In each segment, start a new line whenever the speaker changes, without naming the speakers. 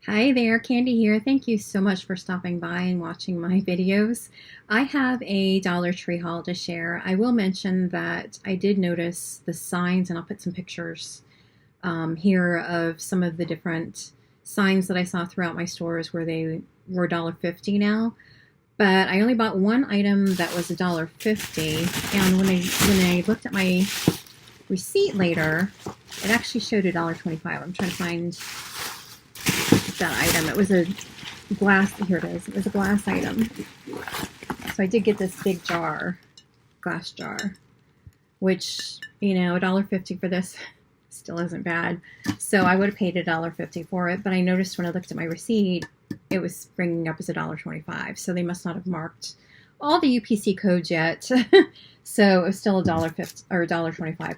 Hi there, Candy here. Thank you so much for stopping by and watching my videos. I have a Dollar Tree haul to share. I will mention that I did notice the signs, and I'll put some pictures here of some of the different signs that I saw throughout my stores where they were $1.50 now. But I only bought one item that was $1.50, and when I looked at my receipt later, it actually showed $1.25. I'm trying to find that item. It was a glass, here it is. It was a glass item. So I did get this big glass jar, which, you know, $1.50 for this still isn't bad. So I would have paid $1.50 for it, but I noticed when I looked at my receipt, it was bringing up as $1.25. So they must not have marked all the UPC codes yet. So it was still $1.50 or $1.25.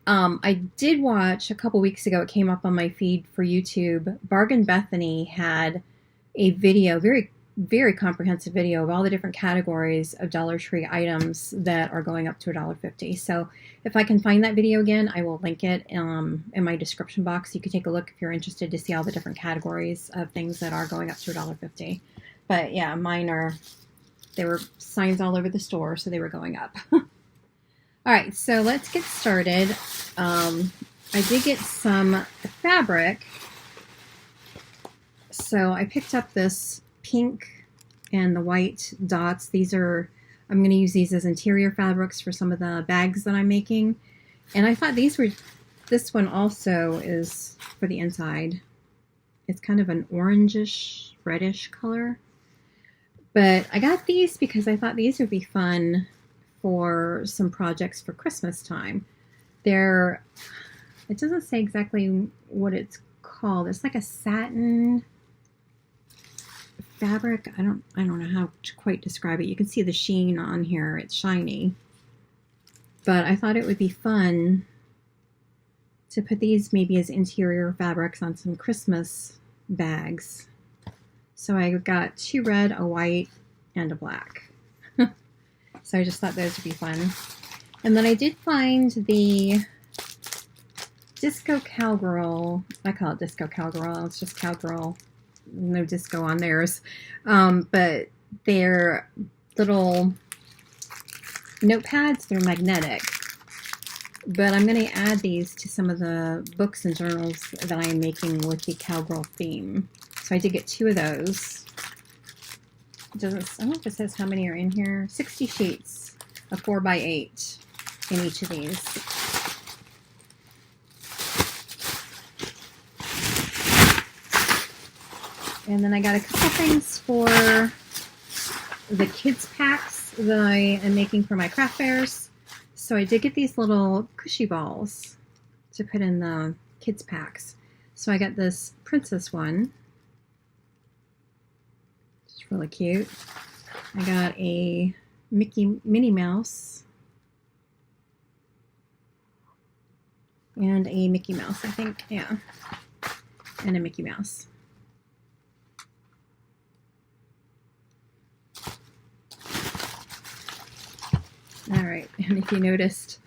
I did watch a couple weeks ago, it came up on my feed for YouTube. Bargain Bethany had a video, very, very comprehensive video of all the different categories of Dollar Tree items that are going up to $1.50. So if I can find that video again, I will link it in my description box. You can take a look if you're interested to see all the different categories of things that are going up to $1.50. But yeah, there were signs all over the store, so they were going up. All right, so let's get started. I did get some fabric. So I picked up this pink and the white dots. I'm going to use these as interior fabrics for some of the bags that I'm making. And I thought this one also is for the inside. It's kind of an orangish, reddish color. But I got these because I thought these would be fun for some projects for Christmas time. It doesn't say exactly what it's called. It's like a satin fabric. I don't know how to quite describe it. You can see the sheen on here. It's shiny. But I thought it would be fun to put these maybe as interior fabrics on some Christmas bags. So I got 2 red, a white, and a black. So I just thought those would be fun. And then I did find the Disco Cowgirl. I call it Disco Cowgirl. It's just Cowgirl. No disco on theirs. But they're little notepads. They're magnetic. But I'm going to add these to some of the books and journals that I am making with the Cowgirl theme. So I did get 2 of those. I don't know if it says how many are in here. 60 sheets of 4x8 in each of these. And then I got a couple things for the kids packs that I am making for my craft fairs. So I did get these little cushy balls to put in the kids packs. So I got this princess one. Really cute. I got a Minnie Mouse and a Mickey Mouse, I think. Yeah. And a Mickey Mouse. All right. And if you noticed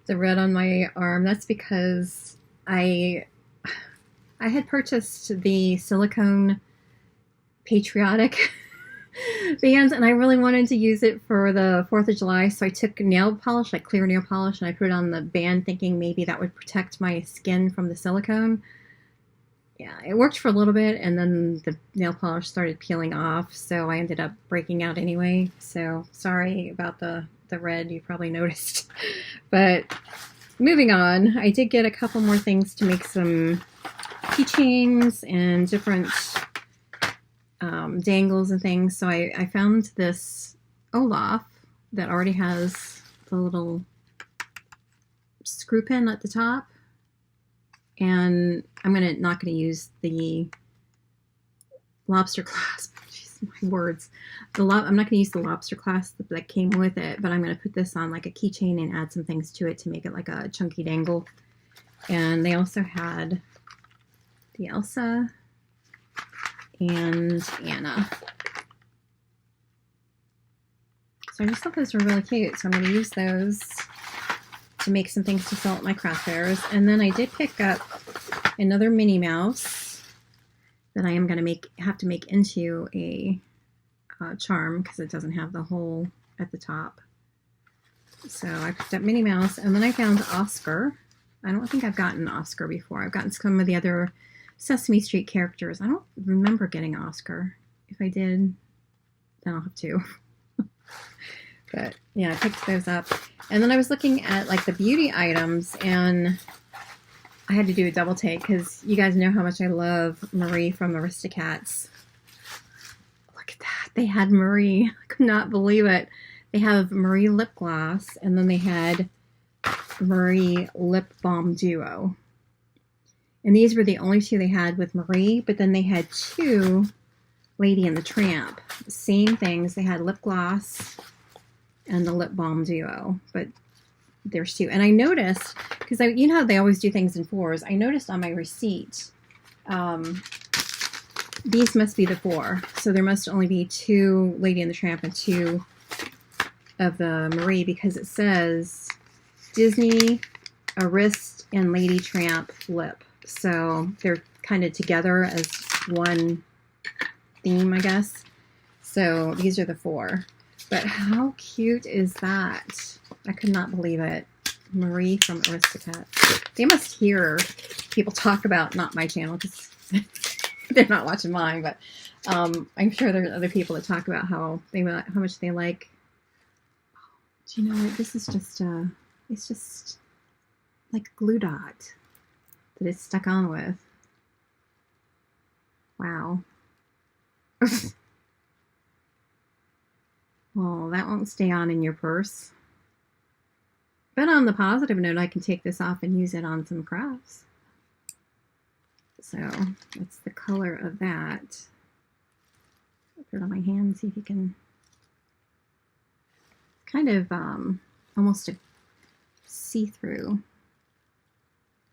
the red on my arm, that's because I had purchased the silicone patriotic bands, and I really wanted to use it for the 4th of July, so I took nail polish, like clear nail polish, and I put it on the band thinking maybe that would protect my skin from the silicone. Yeah, it worked for a little bit, and then the nail polish started peeling off, so I ended up breaking out anyway. So sorry about the red, you probably noticed. But moving on, I did get a couple more things to make some keychains and different dangles and things. So I found this Olaf that already has the little screw pin at the top, and I'm not gonna use the lobster clasp. Jeez, my words. I'm not gonna use the lobster clasp that came with it, but I'm gonna put this on like a keychain and add some things to it to make it like a chunky dangle. And they also had the Elsa and Anna. So I just thought those were really cute. So I'm going to use those to make some things to sell at my craft fairs. And then I did pick up another Minnie Mouse that I am going to have to make into a charm because it doesn't have the hole at the top. So I picked up Minnie Mouse, and then I found Oscar. I don't think I've gotten Oscar before. I've gotten some of the other Sesame Street characters. I don't remember getting Oscar. If I did, then I'll have to. But yeah, I picked those up. And then I was looking at like the beauty items, and I had to do a double take because you guys know how much I love Marie from Aristocats. Look at that. They had Marie. I could not believe it. They have Marie lip gloss, and then they had Marie lip balm duo. And these were the only two they had with Marie, but then they had two Lady and the Tramp. Same things. They had lip gloss and the lip balm duo, but there's two. And I noticed, because you know how they always do things in fours, I noticed on my receipt, these must be the 4. So there must only be 2 Lady and the Tramp and 2 of the Marie, because it says Disney, Arist, and Lady Tramp lip. So they're kind of together as one theme, I guess. So these are the 4. But how cute is that? I could not believe it. Marie from Aristocats. They must hear people talk about, not my channel, because they're not watching mine, but I'm sure there's other people that talk about how much they like. Do you know what? This is just it's just like a glue dot that it's stuck on with. Wow. Well, that won't stay on in your purse. But on the positive note, I can take this off and use it on some crafts. So that's the color of that. Put it on my hand, see if you can. Kind of almost a see-through.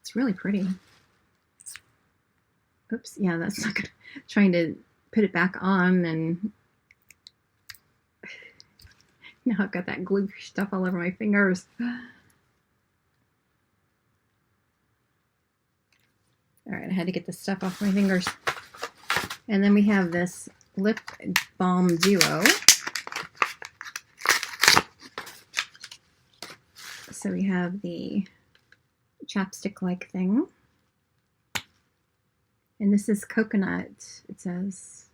It's really pretty. Oops, yeah, that's not good. Trying to put it back on, and now I've got that glue stuff all over my fingers. All right, I had to get the stuff off my fingers. And then we have this lip balm duo. So we have the chapstick-like thing. And this is coconut, it says.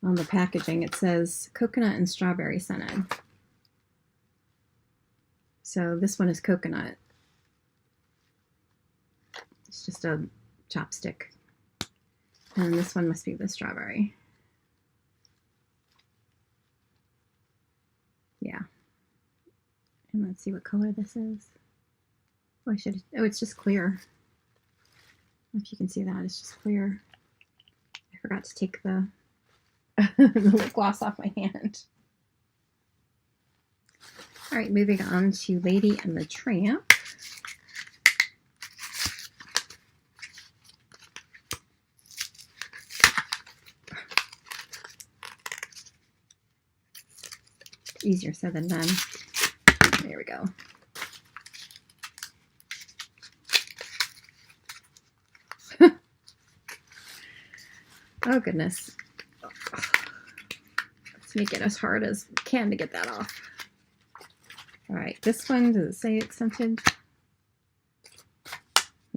On the packaging, it says coconut and strawberry scented. So this one is coconut. It's just a chopstick. And this one must be the strawberry. Yeah. And let's see what color this is. Oh, it's just clear. I don't know if you can see that, it's just clear. I forgot to take the lip gloss off my hand. All right, moving on to Lady and the Tramp. Easier said than done. There we go. Oh goodness. Let's make it as hard as we can to get that off. All right, this one, does it say it's scented?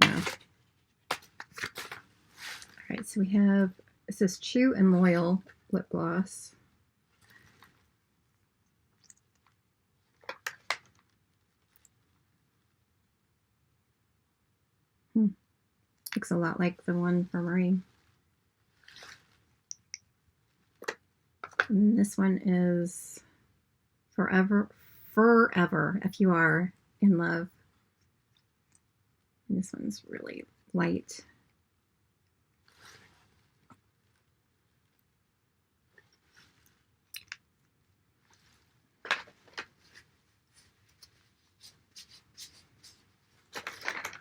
No. All right, so we have, it says Chew and Loyal lip gloss. Looks a lot like the one for Marie. And this one is Forever, if you are in love. And this one's really light.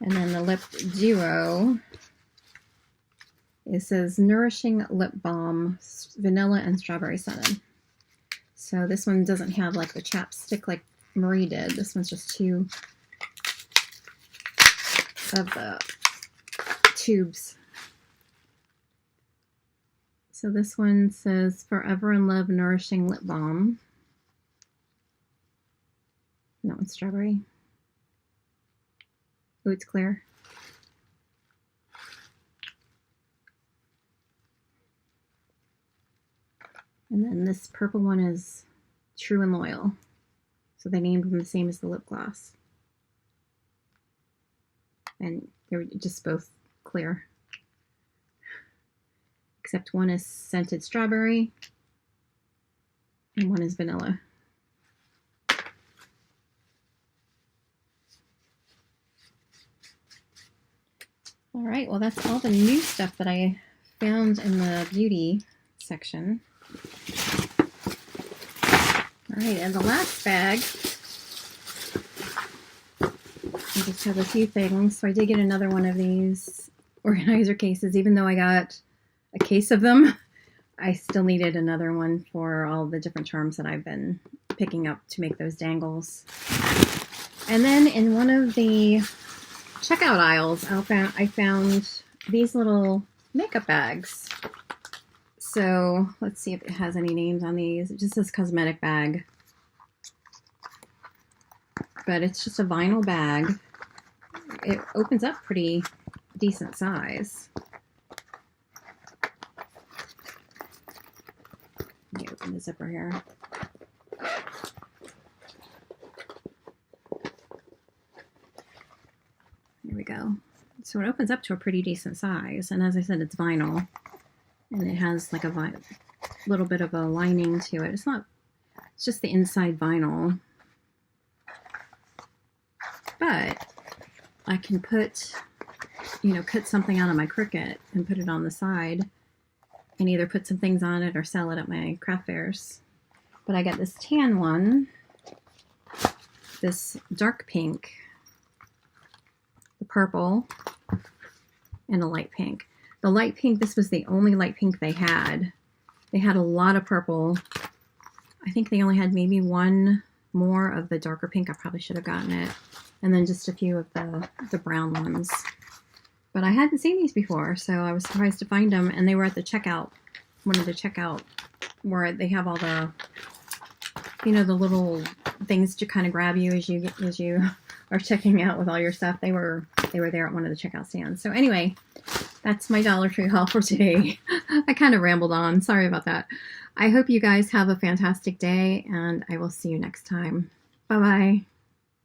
And then the lip duo, it says Nourishing Lip Balm, Vanilla and Strawberry Scented. So this one doesn't have like the chapstick like Marie did. This one's just 2 of the tubes. So this one says Forever in Love Nourishing Lip Balm. That one's strawberry. Oh, it's clear. And then this purple one is True and Loyal. So they named them the same as the lip gloss. And they're just both clear. Except one is scented strawberry and one is vanilla. All right, well, that's all the new stuff that I found in the beauty section. All right, and the last bag, I just have a few things. So I did get another one of these organizer cases. Even though I got a case of them, I still needed another one for all the different charms that I've been picking up to make those dangles. And then in one of the checkout aisles, I found these little makeup bags. So let's see if it has any names on these. It just says cosmetic bag. But it's just a vinyl bag. It opens up pretty decent size. Let me open the zipper here. There we go. So it opens up to a pretty decent size. And as I said, it's vinyl. And it has like a little bit of a lining to it. It's just the inside vinyl. But I can put, cut something out of my Cricut and put it on the side and either put some things on it or sell it at my craft fairs. But I got this tan one, this dark pink, the purple, and a light pink. The light pink, this was the only light pink they had. They had a lot of purple. I think they only had maybe one more of the darker pink. I probably should have gotten it. And then just a few of the brown ones. But I hadn't seen these before, so I was surprised to find them. And they were at the checkout, one of the checkout where they have all the, the little things to kind of grab you as you are checking out with all your stuff. They were there at one of the checkout stands. So anyway, that's my Dollar Tree haul for today. I kind of rambled on. Sorry about that. I hope you guys have a fantastic day, and I will see you next time. Bye-bye.